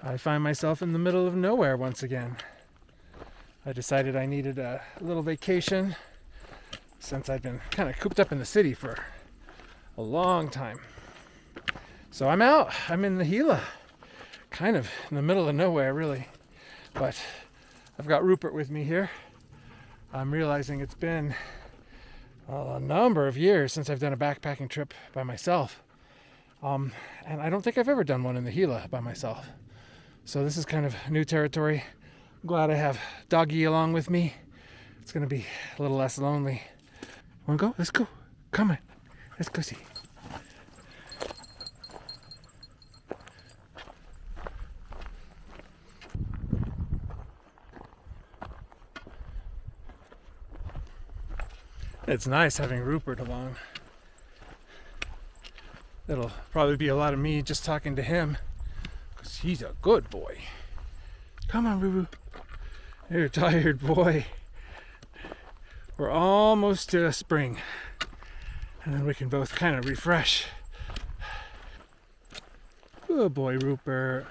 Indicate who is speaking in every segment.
Speaker 1: I find myself in the middle of nowhere once again. I decided I needed a little vacation since I've been kind of cooped up in the city for a long time. So I'm out. I'm in the Gila, kind of in the middle of nowhere, really. But I've got Rupert with me here. I'm realizing it's been a number of years since I've done a backpacking trip by myself. And I don't think I've ever done one in the Gila by myself. So this is kind of new territory. I'm glad I have Doggy along with me. It's going to be a little less lonely. Want to go? Let's go. Come on. Let's go see. It's nice having Rupert along. It'll probably be a lot of me just talking to him, because he's a good boy. Come on, Ruru. You're a tired boy. We're almost to spring, and then we can both kind of refresh. Good boy, Rupert.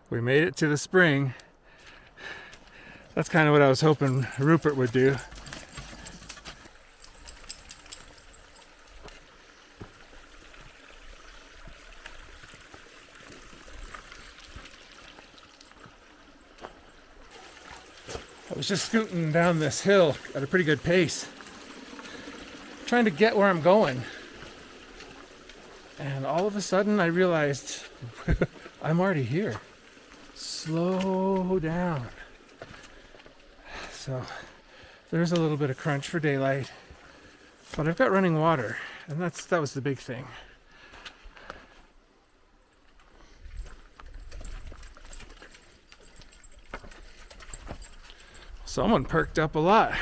Speaker 1: We made it to the spring. That's kind of what I was hoping Rupert would do. I was just scooting down this hill at a pretty good pace, trying to get where I'm going. And all of a sudden I realized I'm already here. Slow down. So there's a little bit of crunch for daylight, but I've got running water, and that was the big thing. Someone perked up a lot.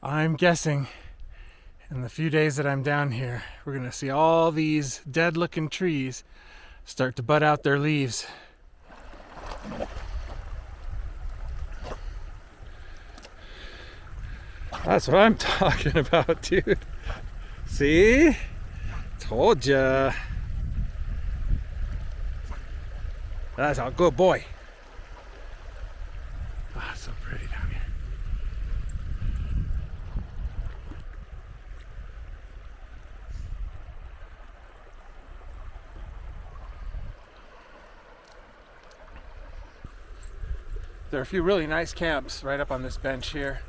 Speaker 1: I'm guessing in the few days that I'm down here, we're going to see all these dead-looking trees start to bud out their leaves. That's what I'm talking about, dude. See? Told ya. That's a good boy. Ah, it's so pretty down here. There are a few really nice camps right up on this bench here.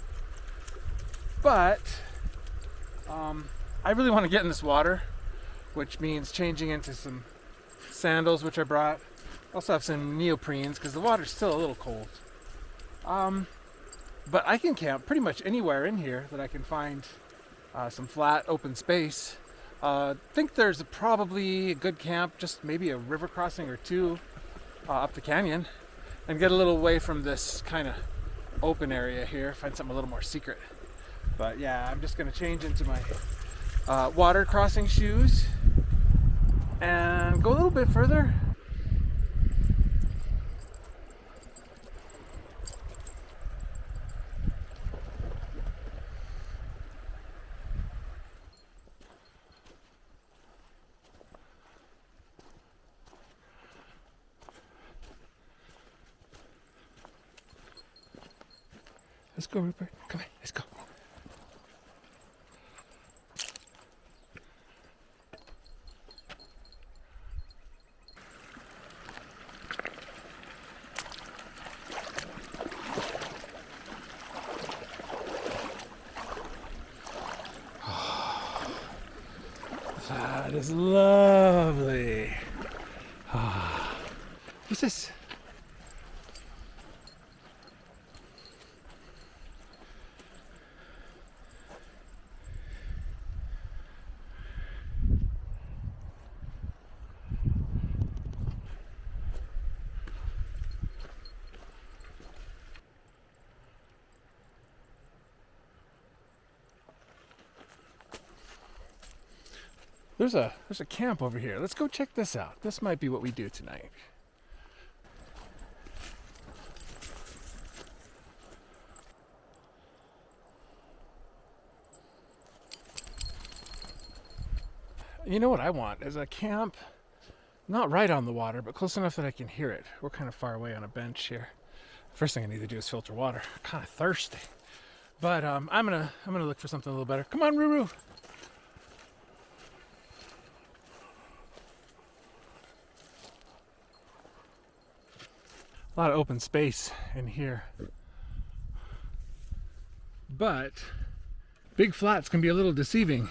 Speaker 1: But I really want to get in this water, which means changing into some sandals, which I brought. I also have some neoprenes because the water's still a little cold. But I can camp pretty much anywhere in here that I can find some flat open space. I think there's probably a good camp, just maybe a river crossing or two up the canyon, and get a little away from this kind of open area here, find something a little more secret. But yeah, I'm just going to change into my water crossing shoes and go a little bit further. Let's go, Rupert. Come on, let's go. That is lovely. What's this? There's a camp over here. Let's go check this out. This might be what we do tonight. You know what I want is a camp, not right on the water, but close enough that I can hear it. We're kind of far away on a bench here. First thing I need to do is filter water. I'm kind of thirsty, but I'm gonna look for something a little better. Come on, Ruru. A lot of open space in here, but big flats can be a little deceiving.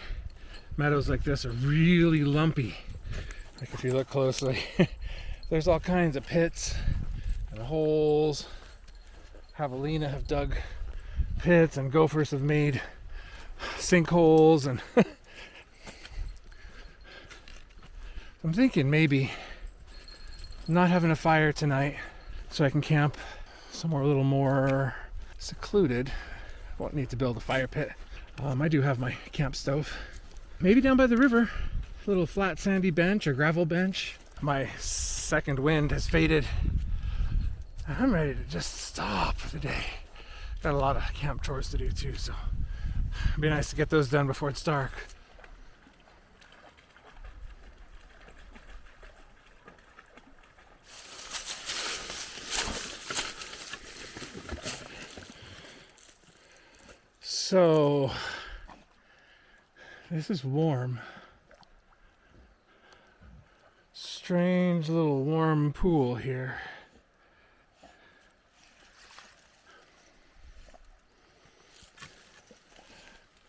Speaker 1: Meadows like this are really lumpy. Like if you look closely, there's all kinds of pits and holes. Javelina have dug pits and gophers have made sinkholes, and I'm thinking maybe not having a fire tonight so I can camp somewhere a little more secluded. I won't need to build a fire pit. I do have my camp stove. Maybe down by the river, a little flat sandy bench or gravel bench. My second wind has faded. I'm ready to just stop for the day. Got a lot of camp chores to do too, so it'd be nice to get those done before it's dark. So this is warm. Strange little warm pool here.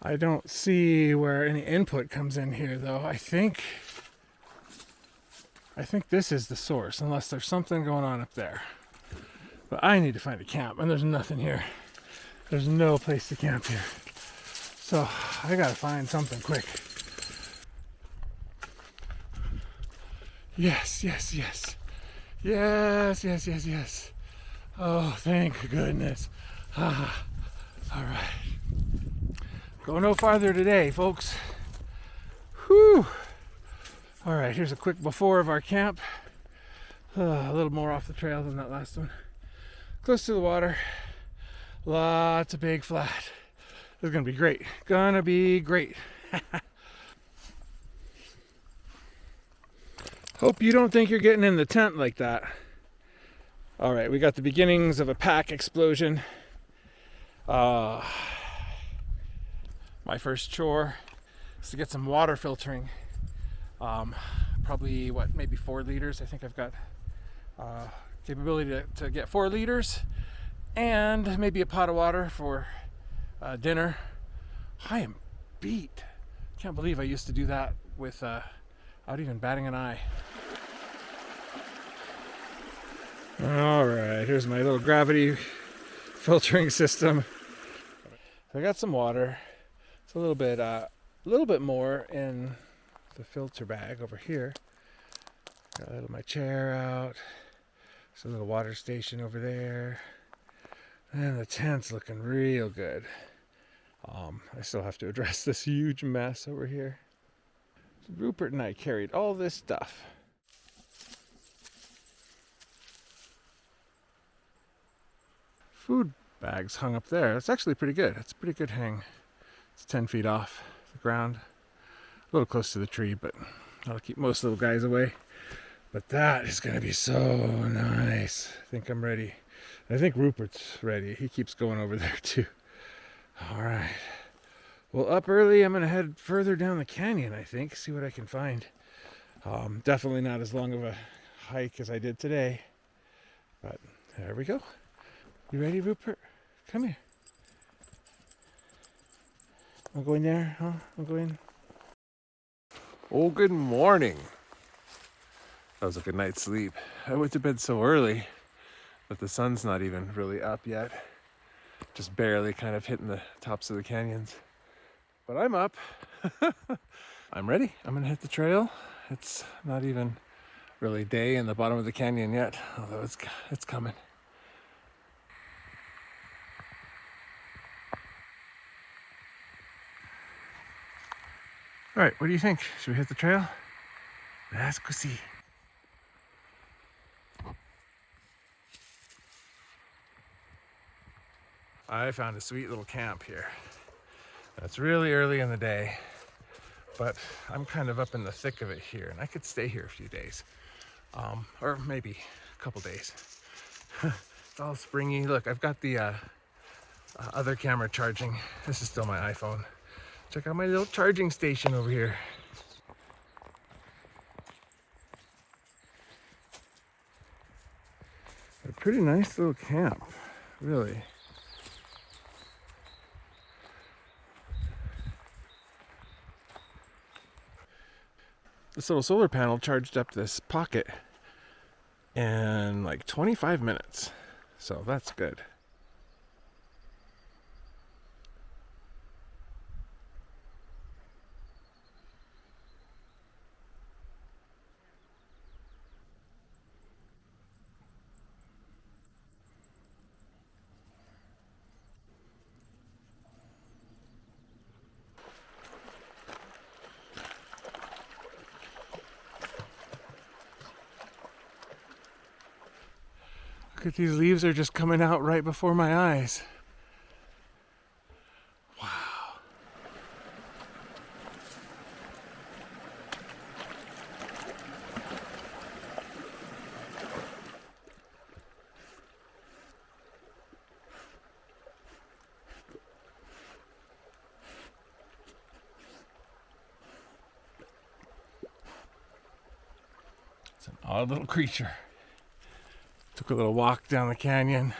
Speaker 1: I don't see where any input comes in here though. I think this is the source, unless there's something going on up there. But I need to find a camp, and there's nothing here. There's no place to camp here. So I gotta find something quick. Yes, yes, yes. Yes, yes, yes, yes. Oh, thank goodness. Ah, all right. Go no farther today, folks. Whew. All right, here's a quick before of our camp. A little more off the trail than that last one. Close to the water. Lots of big flat. This is gonna be great. Gonna be great. Hope you don't think you're getting in the tent like that. All right, we got the beginnings of a pack explosion. My first chore is to get some water filtering. Probably maybe 4 liters. I think I've got capability to get 4 liters, and maybe a pot of water for dinner. I am beat. Can't believe I used to do that without even batting an eye. All right, here's my little gravity filtering system. I got some water. It's a little bit more in the filter bag over here. Got my chair out. There's a little water station over there. And the tent's looking real good. I still have to address this huge mess over here. Rupert and I carried all this stuff. Food bags hung up there. It's actually pretty good. It's a pretty good hang. It's 10 feet off the ground. A little close to the tree, but that'll keep most little guys away. But that is going to be so nice. I think I'm ready. I think Rupert's ready. He keeps going over there too. All right. Well, up early, I'm going to head further down the canyon, I think, see what I can find. Definitely not as long of a hike as I did today. But there we go. You ready, Rupert? Come here. I'll go in there, huh? I'll go in.
Speaker 2: Oh, good morning. That was a good night's sleep. I went to bed so early, but the sun's not even really up yet. Just barely kind of hitting the tops of the canyons. But I'm up. I'm ready. I'm gonna hit the trail. It's not even really day in the bottom of the canyon yet, although it's coming.
Speaker 1: All right, what do you think? Should we hit the trail? Let's go see. I found a sweet little camp here. It's really early in the day, but I'm kind of up in the thick of it here, and I could stay here a few days, or maybe a couple days. It's all springy. Look, I've got the other camera charging. This is still my iPhone. Check out my little charging station over here. A pretty nice little camp, really. This little solar panel charged up this pocket in like 25 minutes, so that's good. Look at these leaves are just coming out right before my eyes. Wow. It's an odd little creature. Took a little walk down the canyon,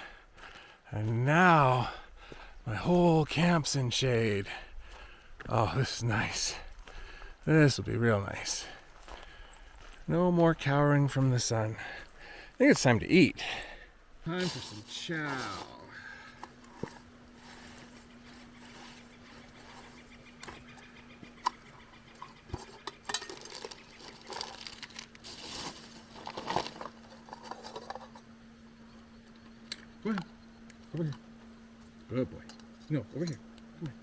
Speaker 1: and now my whole camp's in shade. Oh, this is nice. This will be real nice. No more cowering from the sun. I think it's time to eat. Time for some chow. Go ahead. Over here. Good boy. No, over here. Come here.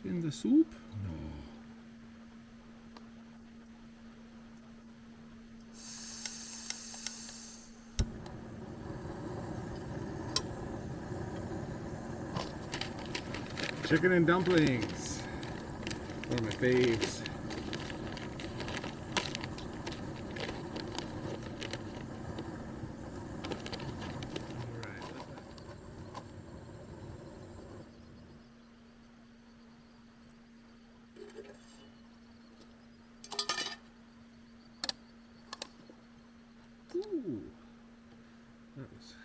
Speaker 1: In the soup? No. Chicken and dumplings. One of my faves. Ooh, that was hot.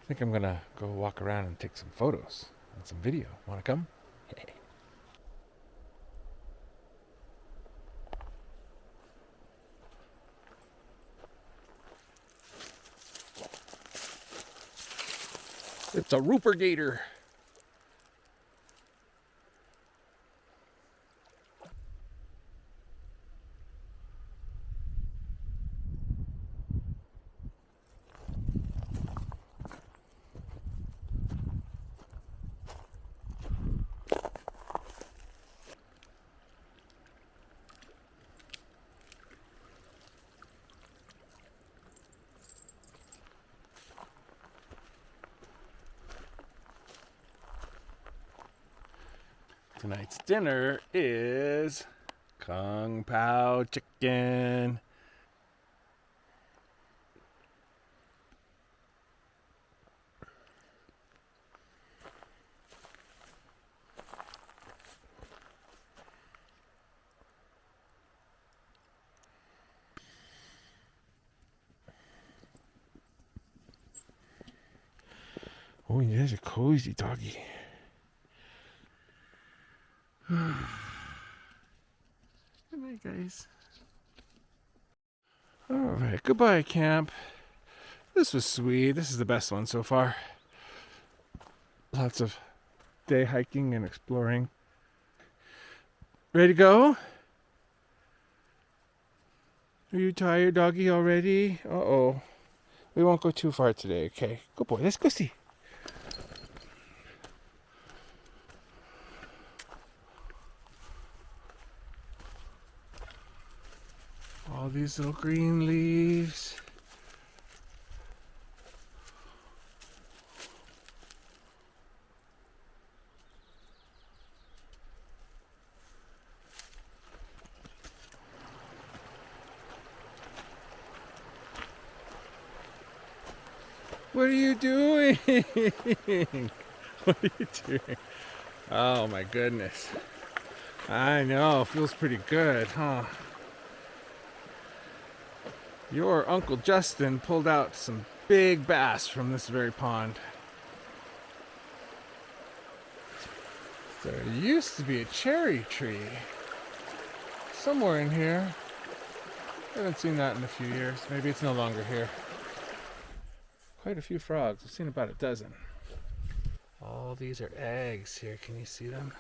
Speaker 1: I think I'm gonna go walk around and take some photos and some video. Wanna come? It's a Rupert gator. Tonight's dinner is Kung Pao chicken. Oh, there's a cozy doggy. Good night, guys. Alright, goodbye, camp. This was sweet. This is the best one so far. Lots of day hiking and exploring. Ready to go? Are you tired, doggy, already? Uh-oh. We won't go too far today, okay? Good boy. Let's go see. All these little green leaves. What are you doing? What are you doing? Oh my goodness. I know, feels pretty good, huh? Your Uncle Justin pulled out some big bass from this very pond. There used to be a cherry tree somewhere in here. I haven't seen that in a few years. Maybe it's no longer here. Quite a few frogs. I've seen about a dozen. All these are eggs here. Can you see them?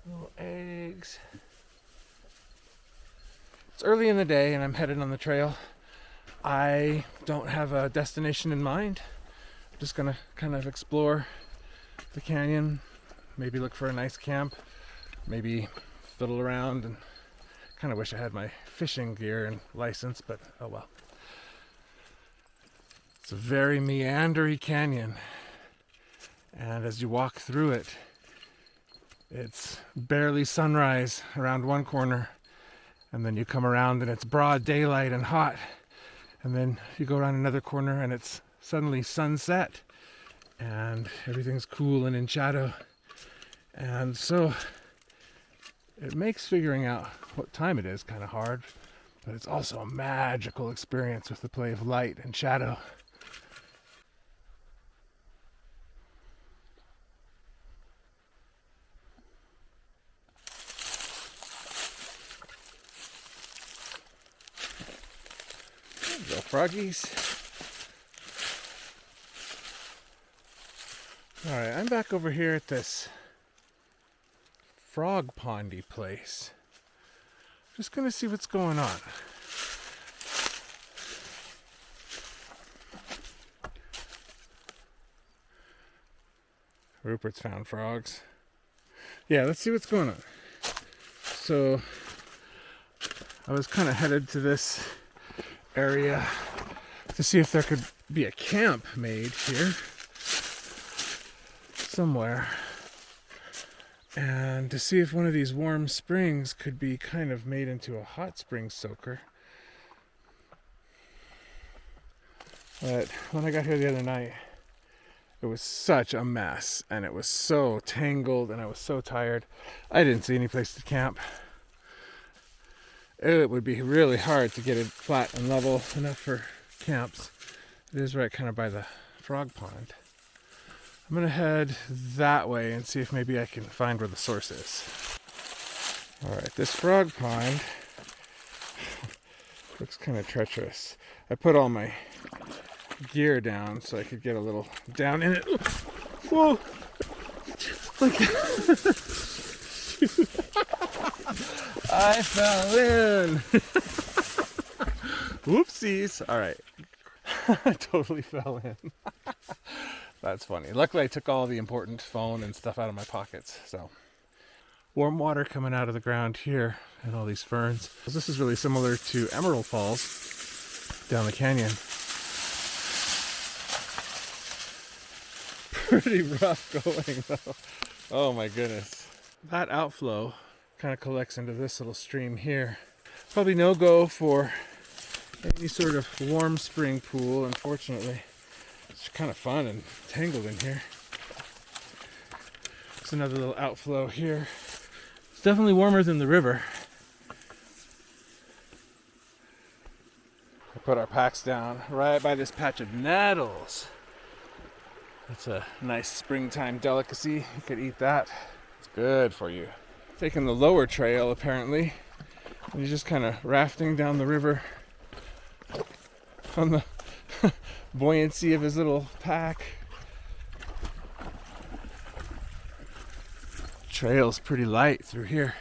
Speaker 1: Little eggs. It's early in the day and I'm headed on the trail. I don't have a destination in mind. I'm just gonna kind of explore the canyon, maybe look for a nice camp, maybe fiddle around, and kind of wish I had my fishing gear and license, but oh well. It's a very meandery canyon, and as you walk through it, it's barely sunrise around one corner, and then you come around and it's broad daylight and hot, and then you go around another corner and it's suddenly sunset and everything's cool and in shadow. And so it makes figuring out what time it is kind of hard, but it's also a magical experience with the play of light and shadow. There you go, froggies. Alright, I'm back over here at this frog pondy place. Just gonna see what's going on. Rupert's found frogs. Yeah, let's see what's going on. So I was kind of headed to this area to see if there could be a camp made here somewhere, and to see if one of these warm springs could be kind of made into a hot spring soaker. But when I got here the other night, it was such a mess, and it was so tangled, and I was so tired. I didn't see any place to camp. It would be really hard to get it flat and level enough for camps. It is right kind of by the frog pond. I'm gonna head that way and see if maybe I can find where the source is. Alright, this frog pond looks kind of treacherous. I put all my gear down so I could get a little down in it. Whoa! Like I fell in. Whoopsies. Alright. I totally fell in. That's funny. Luckily I took all the important phone and stuff out of my pockets. So warm water coming out of the ground here and all these ferns. This is really similar to Emerald Falls down the canyon. pretty rough going though. Oh my goodness. That outflow kind of collects into this little stream here. Probably no go for any sort of warm spring pool, unfortunately. It's kind of fun and tangled in here. There's another little outflow here. It's definitely warmer than the river. We put our packs down right by this patch of nettles. It's a nice springtime delicacy. You could eat that. It's good for you. Taking the lower trail apparently. And he's just kind of rafting down the river on the buoyancy of his little pack. Trail's pretty light through here.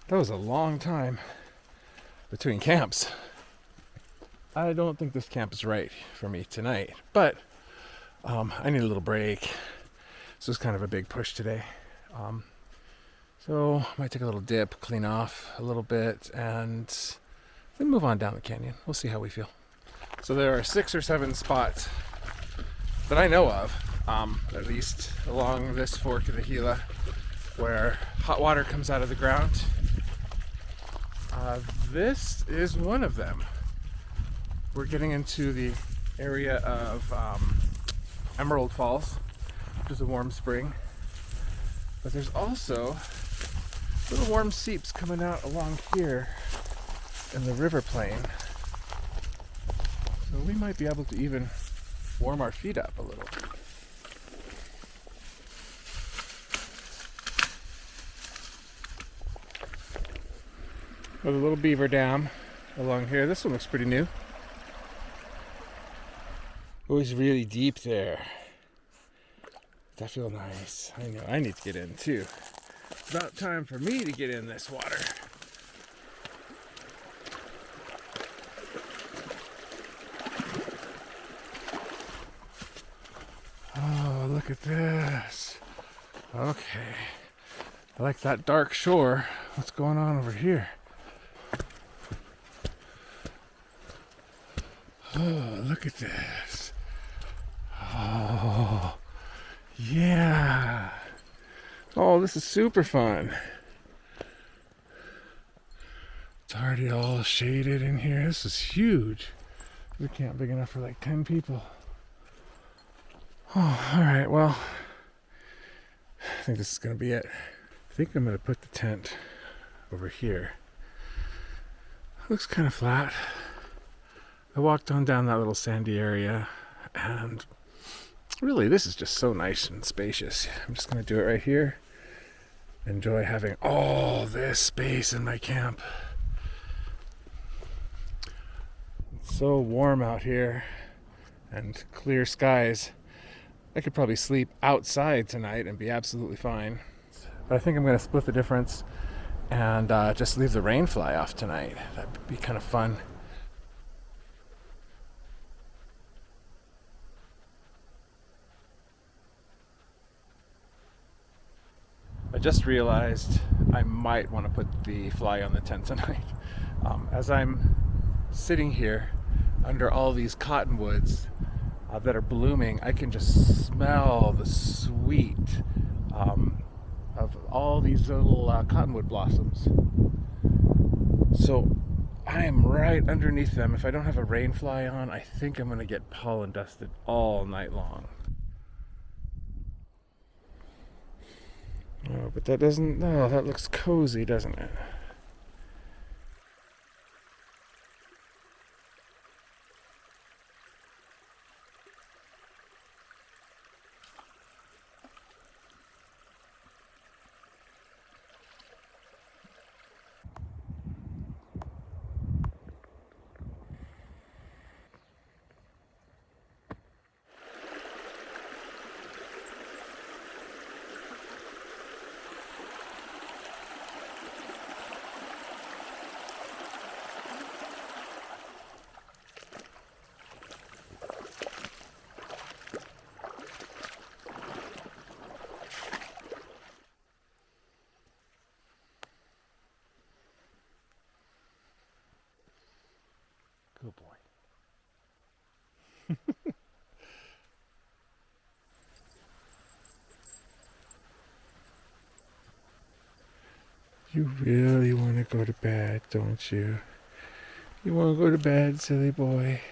Speaker 1: That was a long time between camps. I don't think this camp is right for me tonight, but I need a little break. This was kind of a big push today. So I might take a little dip, clean off a little bit, and then move on down the canyon. We'll see how we feel. So there are 6 or 7 spots that I know of, at least along this fork of the Gila, where hot water comes out of the ground. This is one of them. We're getting into the area of Emerald Falls, which is a warm spring. But there's also little warm seeps coming out along here in the river plain. So we might be able to even warm our feet up a little. There's a little beaver dam along here. This one looks pretty new. Oh, it's really deep there. That feels nice. I know, I need to get in too. It's about time for me to get in this water. Oh, look at this. Okay. I like that dark shore. What's going on over here? Oh, look at this. Oh, yeah. Oh, this is super fun. It's already all shaded in here. This is huge. The camp big enough for like 10 people. Oh, all right. Well, I think this is going to be it. I think I'm going to put the tent over here. Looks kind of flat. I walked on down that little sandy area, and really this is just so nice and spacious. I'm just going to do it right here. Enjoy having all this space in my camp. It's so warm out here and clear skies. I could probably sleep outside tonight and be absolutely fine. But I think I'm going to split the difference and just leave the rain fly off tonight. That'd be kind of fun. I just realized I might want to put the fly on the tent tonight. As I'm sitting here under all these cottonwoods that are blooming, I can just smell the sweet of all these little cottonwood blossoms. So I am right underneath them. If I don't have a rain fly on, I think I'm going to get pollen dusted all night long. Oh, but that doesn't, oh, that looks cozy, doesn't it? You really want to go to bed, don't you? You want to go to bed, silly boy?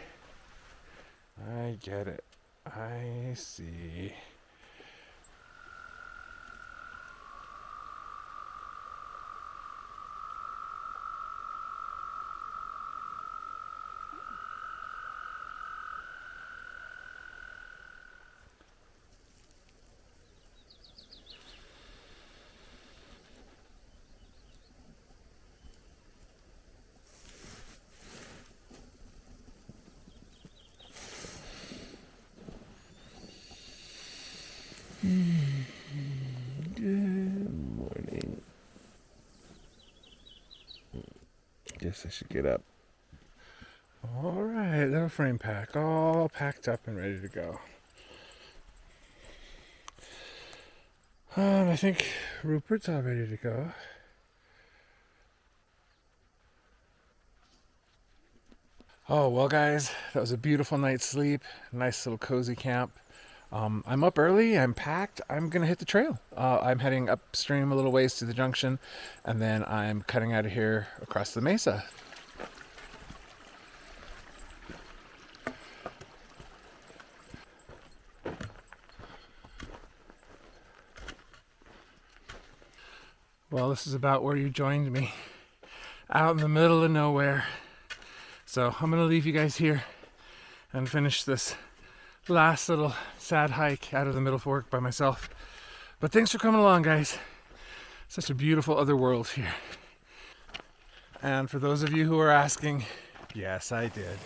Speaker 1: I get it. I see. Good morning. Guess I should get up. All right, little frame pack, all packed up and ready to go. And I think Rupert's all ready to go. Oh, well, guys, that was a beautiful night's sleep. Nice little cozy camp. I'm up early. I'm packed. I'm going to hit the trail. I'm heading upstream a little ways to the junction, and then I'm cutting out of here across the mesa. Well, this is about where you joined me, out in the middle of nowhere. So I'm going to leave you guys here and finish this last little sad hike out of the Middle Fork by myself. But thanks for coming along, guys. Such a beautiful other world here. And for those of you who are asking, yes, I did.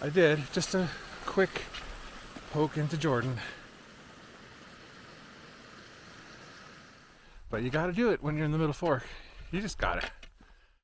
Speaker 1: I did. Just a quick poke into Jordan. But you gotta do it when you're in the Middle Fork. You just gotta.